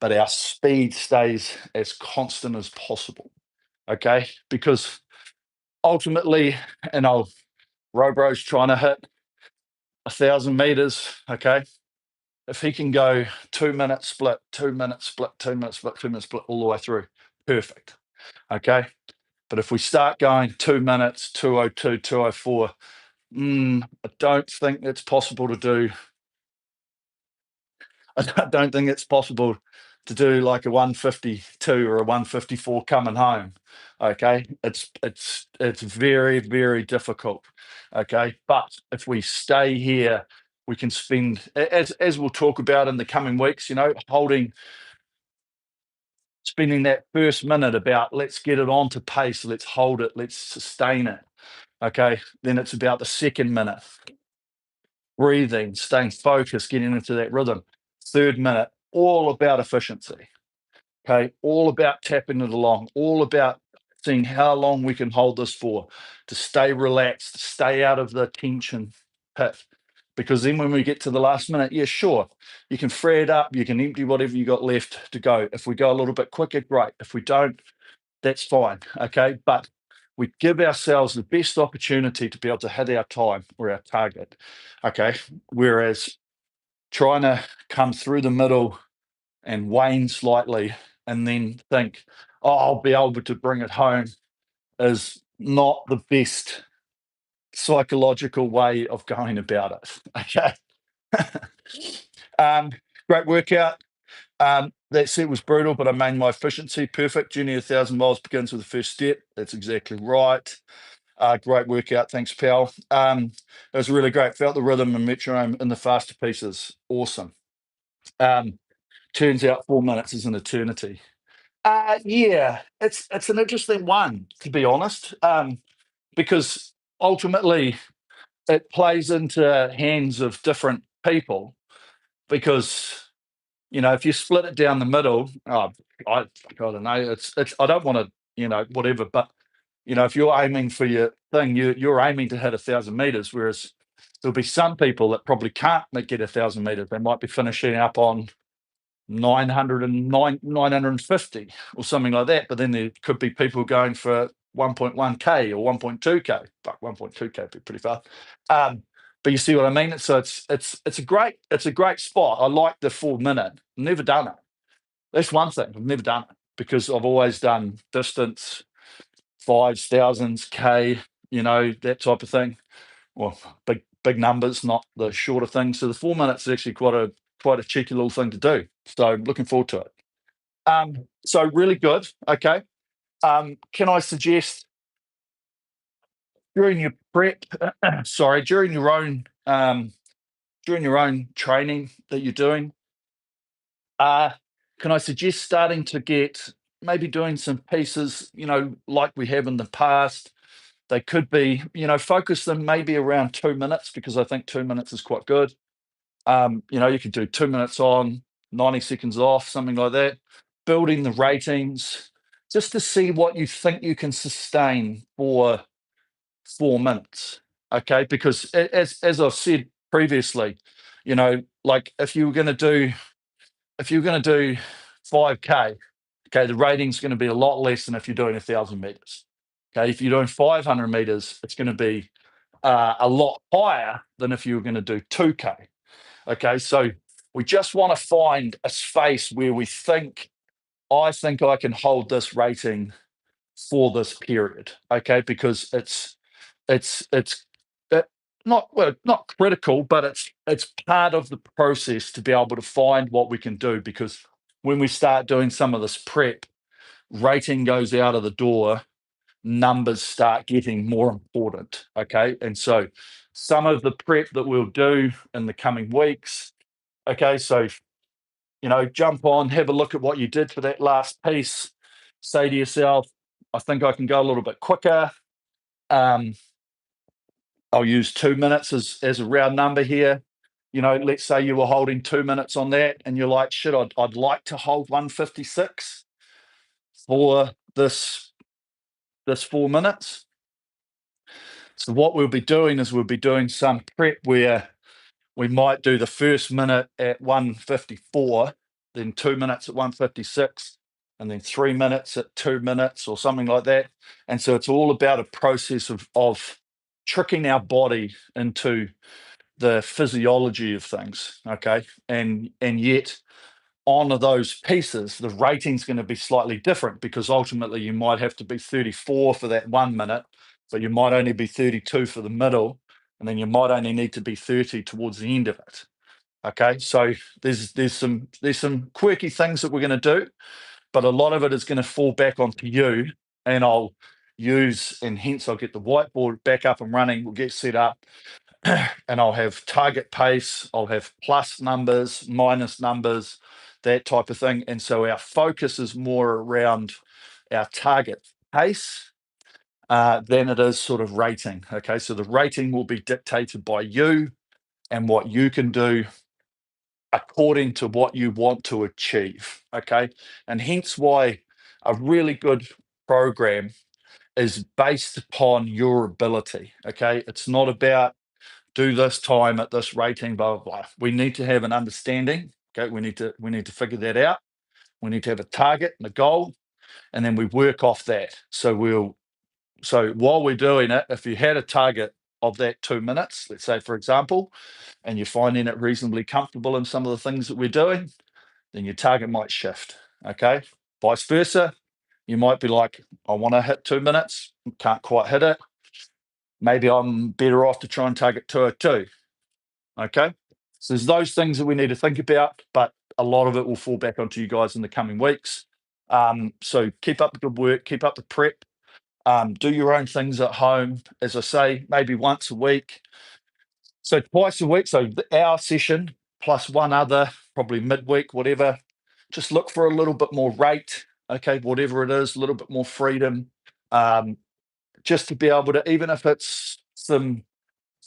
but our speed stays as constant as possible. Okay. Because ultimately, and Robro's trying to hit 1,000 meters. Okay. If he can go 2 minute split, 2 minute split, 2 minute split, 2 minute split all the way through, perfect. Okay. But if we start going 2 minutes, 2:02, 2:04, I don't think it's possible to do. I don't think it's possible to do like a 152 or a 154 coming home. Okay, it's very very difficult. Okay, but if we stay here, we can spend as we'll talk about in the coming weeks. You know, spending that first minute about let's get it on to pace, let's hold it, let's sustain it. Okay, then it's about the second minute, breathing, staying focused, getting into that rhythm. Third minute, all about efficiency. Okay, all about tapping it along, all about seeing how long we can hold this for, to stay relaxed, to stay out of the tension pit. Because then when we get to the last minute, yeah, sure, you can free it up, you can empty whatever you got left to go. If we go a little bit quicker, great. If we don't, that's fine. Okay, but we give ourselves the best opportunity to be able to hit our time or our target. Okay, whereas trying to come through the middle and wane slightly and then think, oh, I'll be able to bring it home is not the best psychological way of going about it. Okay. um, Great workout. That set was brutal, but I made my efficiency perfect. Journey 1,000 miles begins with the first step. That's exactly right. Great workout. Thanks, pal. It was really great. Felt the rhythm and metronome in the faster pieces. Awesome. Um, Turns out 4 minutes is an eternity. Yeah, it's an interesting one, to be honest, because ultimately it plays into hands of different people. Because if you split it down the middle, I don't know. It's I don't want to whatever, but if you're aiming for your thing, you're aiming to hit 1,000 meters, whereas there'll be some people that probably can't get 1,000 meters. They might be finishing up on 950 or something like that. But then there could be people going for 1.1k or 1.2k. Fuck, 1.2k would be pretty fast. But you see what I mean? So it's a great spot. I like the 4 minute. Never done it. That's one thing. I've never done it because I've always done distance, fives, thousands, k, that type of thing. Well, big numbers, not the shorter things. So the 4 minutes is actually quite a cheeky little thing to do. So looking forward to it. So really good. Okay. Can I suggest during your prep, sorry, during your own training that you're doing, can I suggest starting to get maybe doing some pieces, like we have in the past. They could be, focus them maybe around 2 minutes because I think 2 minutes is quite good. You could do 2 minutes on, 90 seconds off, something like that. Building the ratings just to see what you think you can sustain for 4 minutes. Okay, because as I've said previously, like if you're going to do 5k, okay, the rating's going to be a lot less than if you're doing 1,000 meters. Okay, if you're doing 500 meters, it's going to be a lot higher than if you were going to do 2k. Okay, so we just want to find a space where I think I can hold this rating for this period. Okay, because it's uh, not critical, but it's part of the process to be able to find what we can do. Because when we start doing some of this prep, rating goes out of the door, numbers start getting more important. Okay, and so some of the prep that we'll do in the coming weeks. Okay, so jump on, have a look at what you did for that last piece. Say to yourself, I think I can go a little bit quicker. Um, I'll use 2 minutes as a round number here. Let's say you were holding 2 minutes on that, and you're like, shit, I'd like to hold 156 for this 4 minutes. So what we'll be doing is we'll be doing some prep where we might do the first minute at 154, then 2 minutes at 156, and then 3 minutes at 2 minutes or something like that. And so it's all about a process of tricking our body into the physiology of things. Okay. And yet on those pieces, the rating's going to be slightly different because ultimately you might have to be 34 for that 1 minute, but you might only be 32 for the middle, and then you might only need to be 30 towards the end of it. Okay, so there's some quirky things that we're going to do, but a lot of it is going to fall back onto you, and I'll use, and hence I'll get the whiteboard back up and running. We'll get set up, and I'll have target pace, I'll have plus numbers, minus numbers, that type of thing. And so our focus is more around our target pace than it is sort of rating. Okay, so the rating will be dictated by you and what you can do according to what you want to achieve. Okay, and hence why a really good program is based upon your ability. Okay, it's not about do this time at this rating, blah blah blah. We need to have an understanding. Okay, we need to figure that out. We need to have a target and a goal, and then we work off that. So while we're doing it, if you had a target of that 2 minutes, let's say for example, and you're finding it reasonably comfortable in some of the things that we're doing, then your target might shift. Okay, vice versa. You might be like, I want to hit 2 minutes, can't quite hit it. Maybe I'm better off to try and target 202. Okay. So there's those things that we need to think about, but a lot of it will fall back onto you guys in the coming weeks. So keep up the good work, keep up the prep, do your own things at home. As I say, maybe once a week. So twice a week. So our session plus one other, probably midweek, whatever. Just look for a little bit more rate. Okay, whatever it is, a little bit more freedom. Um, just to be able to, even if it's some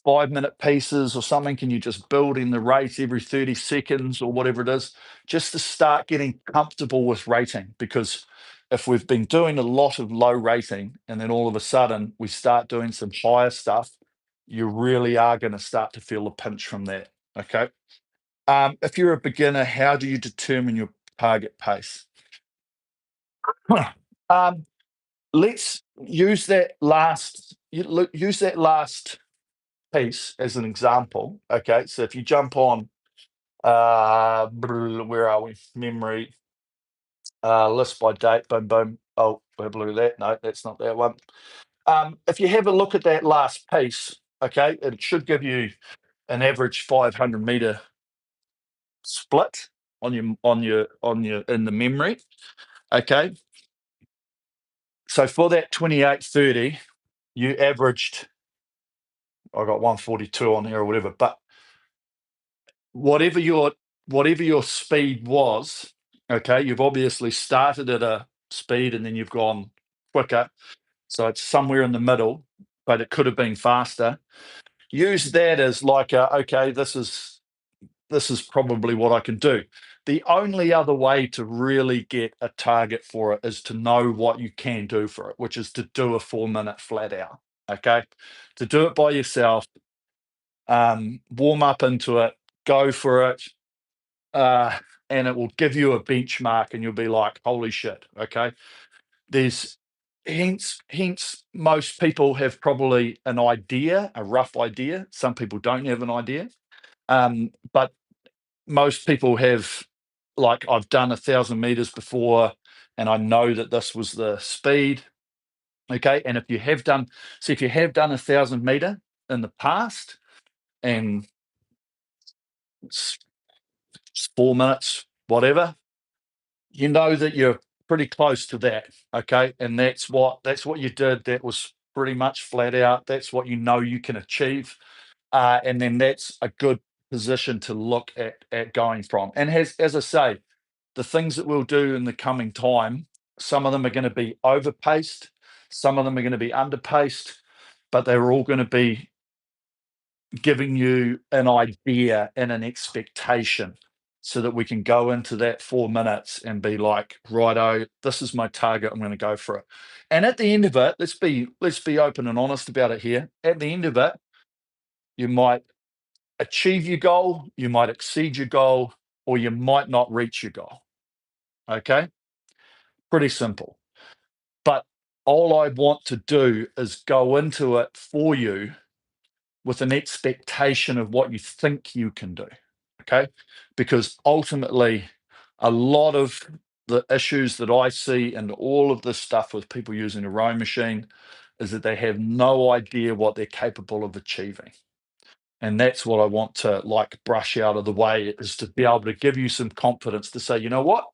5 minute pieces or something, can you just build in the rate every 30 seconds or whatever it is, just to start getting comfortable with rating? Because if we've been doing a lot of low rating and then all of a sudden we start doing some higher stuff, you really are going to start to feel a pinch from that. Okay. If you're a beginner, how do you determine your target pace? um, let's use that last piece as an example. Okay, so if you jump on, where are we? Memory, list by date, boom, boom. Oh, we blew that. No, that's not that one. If you have a look at that last piece, okay, it should give you an average 500 meter split on your in the memory. Okay, so for that 28:30, you averaged. I got 142 on here or whatever, but whatever your whatever your speed was, okay, you've obviously started at a speed and then you've gone quicker. So it's somewhere in the middle, but it could have been faster. Use that as like okay, this is probably what I can do. The only other way to really get a target for it is to know what you can do for it, which is to do a 4 minute flat out. Okay. To do it by yourself, warm up into it, go for it, uh, and it will give you a benchmark, and you'll be like, "Holy shit!" Okay, there's hence most people have probably an idea, a rough idea. Some people don't have an idea, but most people have. Like I've done 1,000 meters before, and I know that this was the speed. Okay, and if you have done, so if you have done 1,000 meter in the past, and it's 4 minutes, whatever, you know that you're pretty close to that. Okay, and that's what you did. That was pretty much flat out. That's what you know you can achieve, and then that's a good position to look at going from. And as I say, the things that we'll do in the coming time, some of them are going to be overpaced, some of them are going to be underpaced, but they're all going to be giving you an idea and an expectation so that we can go into that 4 minutes and be like, righto, this is my target. I'm going to go for it. And at the end of it, let's be open and honest about it here. At the end of it, you might achieve your goal, you might exceed your goal, or you might not reach your goal. Okay. Pretty simple. But all I want to do is go into it for you with an expectation of what you think you can do. Okay. Because ultimately, a lot of the issues that I see and all of this stuff with people using a rowing machine is that they have no idea what they're capable of achieving. And that's what I want to like brush out of the way, is to be able to give you some confidence to say, you know what?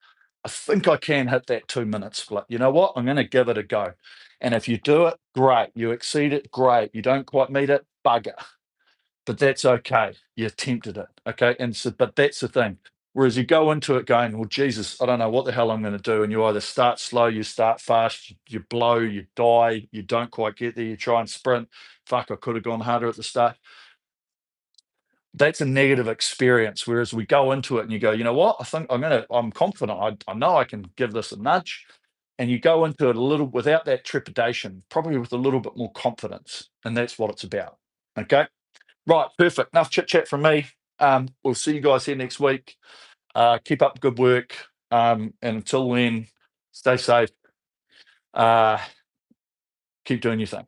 I think I can hit that 2 minute split. You know what? I'm going to give it a go. And if you do it, great. You exceed it, great. You don't quite meet it, bugger. But that's okay. You attempted it. Okay. And so, but that's the thing. Whereas you go into it going, well, Jesus, I don't know what the hell I'm going to do. And you either start slow, you start fast, you blow, you die, you don't quite get there, you try and sprint. Fuck, I could have gone harder at the start. That's a negative experience. Whereas we go into it and you go, you know what? I think I'm confident. I know I can give this a nudge. And you go into it a little without that trepidation, probably with a little bit more confidence. And that's what it's about. Okay. Right. Perfect. Enough chit chat from me. We'll see you guys here next week. Keep up the good work. And until then, stay safe. Uh, keep doing your thing.